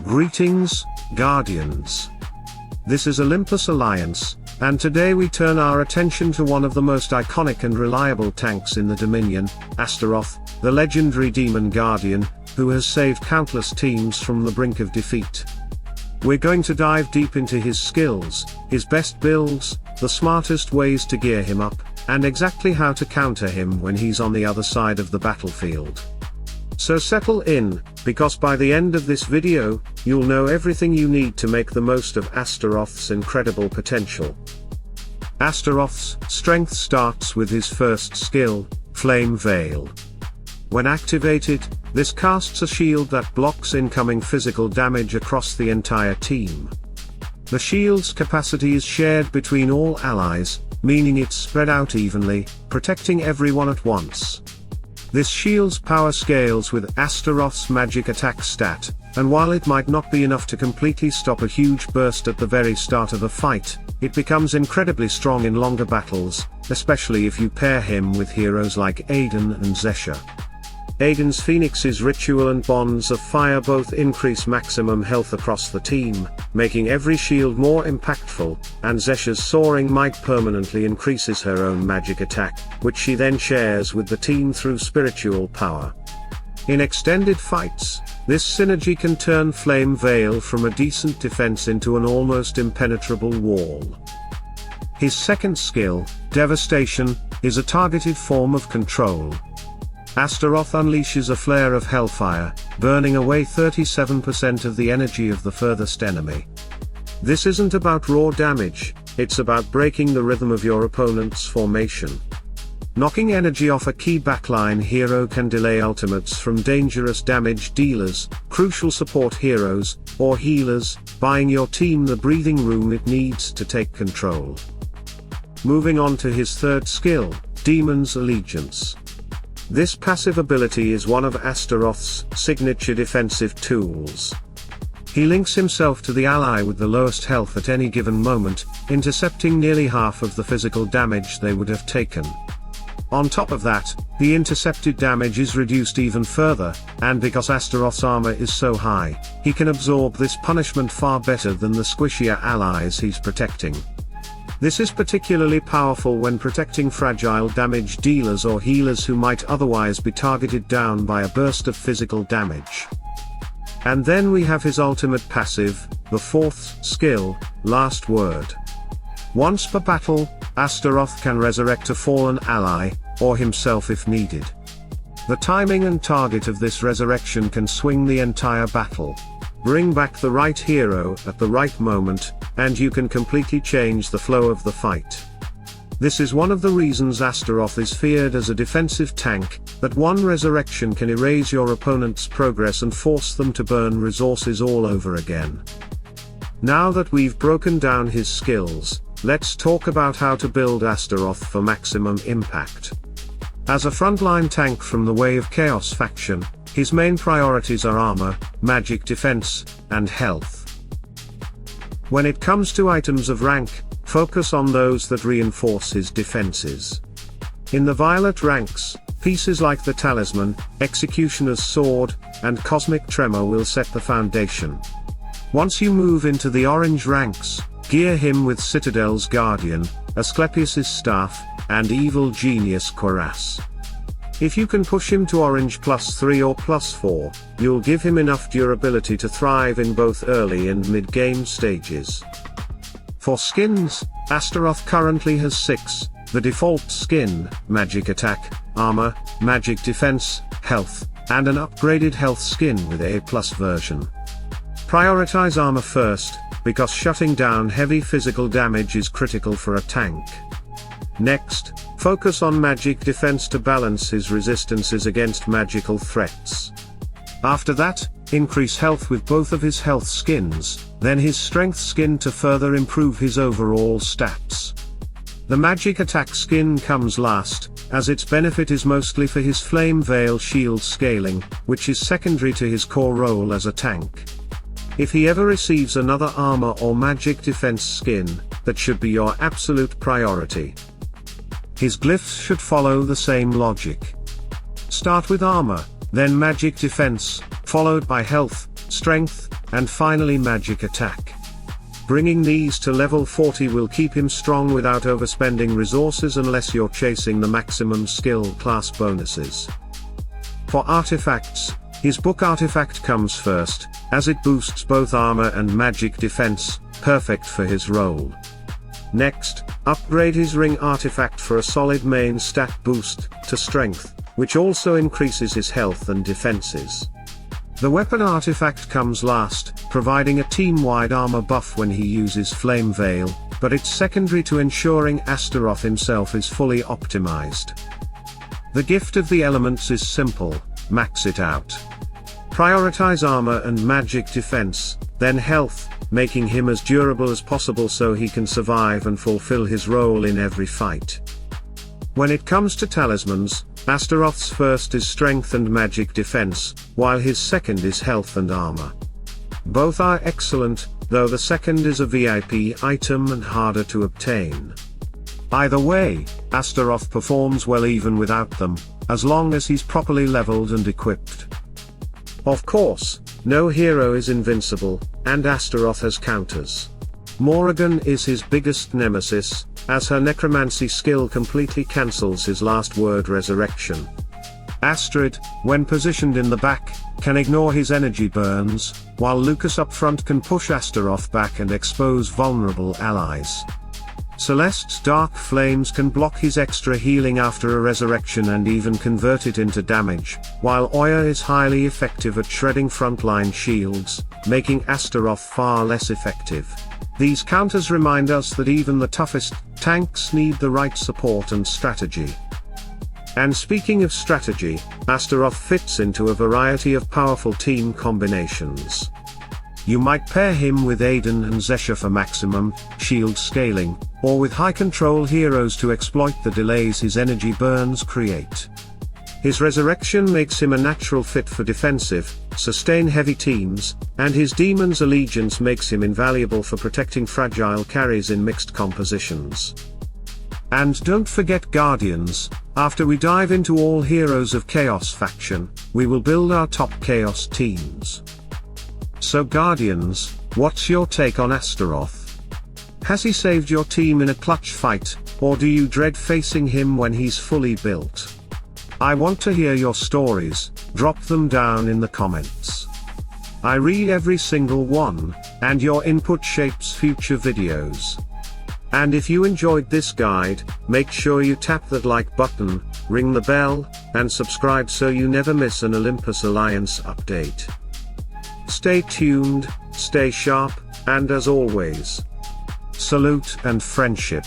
Greetings, Guardians. This is Olympus Alliance, and today we turn our attention to one of the most iconic and reliable tanks in the Dominion, Astaroth, the legendary demon guardian, who has saved countless teams from the brink of defeat. We're going to dive deep into his skills, his best builds, the smartest ways to gear him up, and exactly how to counter him when he's on the other side of the battlefield. So settle in, because by the end of this video, you'll know everything you need to make the most of Astaroth's incredible potential. Astaroth's strength starts with his first skill, Flame Veil. When activated, this casts a shield that blocks incoming physical damage across the entire team. The shield's capacity is shared between all allies, meaning it's spread out evenly, protecting everyone at once. This shield's power scales with Astaroth's magic attack stat, and while it might not be enough to completely stop a huge burst at the very start of a fight, it becomes incredibly strong in longer battles, especially if you pair him with heroes like Aiden and Zesha. Aiden's Phoenix's Ritual and Bonds of Fire both increase maximum health across the team, making every shield more impactful, and Zesha's Soaring Might permanently increases her own magic attack, which she then shares with the team through spiritual power. In extended fights, this synergy can turn Flame Veil from a decent defense into an almost impenetrable wall. His second skill, Devastation, is a targeted form of control. Astaroth unleashes a flare of hellfire, burning away 37% of the energy of the furthest enemy. This isn't about raw damage, it's about breaking the rhythm of your opponent's formation. Knocking energy off a key backline hero can delay ultimates from dangerous damage dealers, crucial support heroes, or healers, buying your team the breathing room it needs to take control. Moving on to his third skill, Demon's Allegiance. This passive ability is one of Astaroth's signature defensive tools. He links himself to the ally with the lowest health at any given moment, intercepting nearly half of the physical damage they would have taken. On top of that, the intercepted damage is reduced even further, and because Astaroth's armor is so high, he can absorb this punishment far better than the squishier allies he's protecting. This is particularly powerful when protecting fragile damage dealers or healers who might otherwise be targeted down by a burst of physical damage. And then we have his ultimate passive, the fourth skill, Last Word. Once per battle, Astaroth can resurrect a fallen ally, or himself if needed. The timing and target of this resurrection can swing the entire battle. Bring back the right hero at the right moment, and you can completely change the flow of the fight. This is one of the reasons Astaroth is feared as a defensive tank, that one resurrection can erase your opponent's progress and force them to burn resources all over again. Now that we've broken down his skills, let's talk about how to build Astaroth for maximum impact. As a frontline tank from the Way of Chaos faction, his main priorities are armor, magic defense, and health. When it comes to items of rank, focus on those that reinforce his defenses. In the violet ranks, pieces like the Talisman, Executioner's Sword, and Cosmic Tremor will set the foundation. Once you move into the orange ranks, gear him with Citadel's Guardian, Asclepius's Staff, and Evil Genius Cuirass. If you can push him to orange +3 or +4, you'll give him enough durability to thrive in both early and mid-game stages. For skins, Astaroth currently has 6, the default skin, Magic Attack, Armor, Magic Defense, Health, and an upgraded Health skin with A+ version. Prioritize armor first, because shutting down heavy physical damage is critical for a tank. Next, focus on magic defense to balance his resistances against magical threats. After that, increase health with both of his health skins, then his strength skin to further improve his overall stats. The magic attack skin comes last, as its benefit is mostly for his Flame Veil shield scaling, which is secondary to his core role as a tank. If he ever receives another armor or magic defense skin, that should be your absolute priority. His glyphs should follow the same logic. Start with armor, then magic defense, followed by health, strength, and finally magic attack. Bringing these to level 40 will keep him strong without overspending resources unless you're chasing the maximum skill class bonuses. For artifacts, his book artifact comes first, as it boosts both armor and magic defense, perfect for his role. Next, upgrade his ring artifact for a solid main stat boost to strength, which also increases his health and defenses. The weapon artifact comes last, providing a team-wide armor buff when he uses Flame Veil, but it's secondary to ensuring Astaroth himself is fully optimized. The gift of the elements is simple: max it out. Prioritize armor and magic defense, then health, making him as durable as possible so he can survive and fulfill his role in every fight. When it comes to talismans, Astaroth's first is strength and magic defense, while his second is health and armor. Both are excellent, though the second is a VIP item and harder to obtain. Either way, Astaroth performs well even without them, as long as he's properly leveled and equipped. Of course, no hero is invincible, and Astaroth has counters. Morrigan is his biggest nemesis, as her necromancy skill completely cancels his last word resurrection. Astrid, when positioned in the back, can ignore his energy burns, while Lucas up front can push Astaroth back and expose vulnerable allies. Celeste's dark flames can block his extra healing after a resurrection and even convert it into damage, while Oya is highly effective at shredding frontline shields, making Astaroth far less effective. These counters remind us that even the toughest tanks need the right support and strategy. And speaking of strategy, Astaroth fits into a variety of powerful team combinations. You might pair him with Aiden and Zesha for maximum shield scaling, or with high control heroes to exploit the delays his energy burns create. His resurrection makes him a natural fit for defensive, sustain-heavy teams, and his Demon's Allegiance makes him invaluable for protecting fragile carries in mixed compositions. And don't forget Guardians. After we dive into all heroes of Chaos faction, we will build our top Chaos teams. So Guardians, what's your take on Astaroth? Has he saved your team in a clutch fight, or do you dread facing him when he's fully built? I want to hear your stories, drop them down in the comments. I read every single one, and your input shapes future videos. And if you enjoyed this guide, make sure you tap that like button, ring the bell, and subscribe so you never miss an Olympus Alliance update. Stay tuned, stay sharp, and as always, salute and friendship.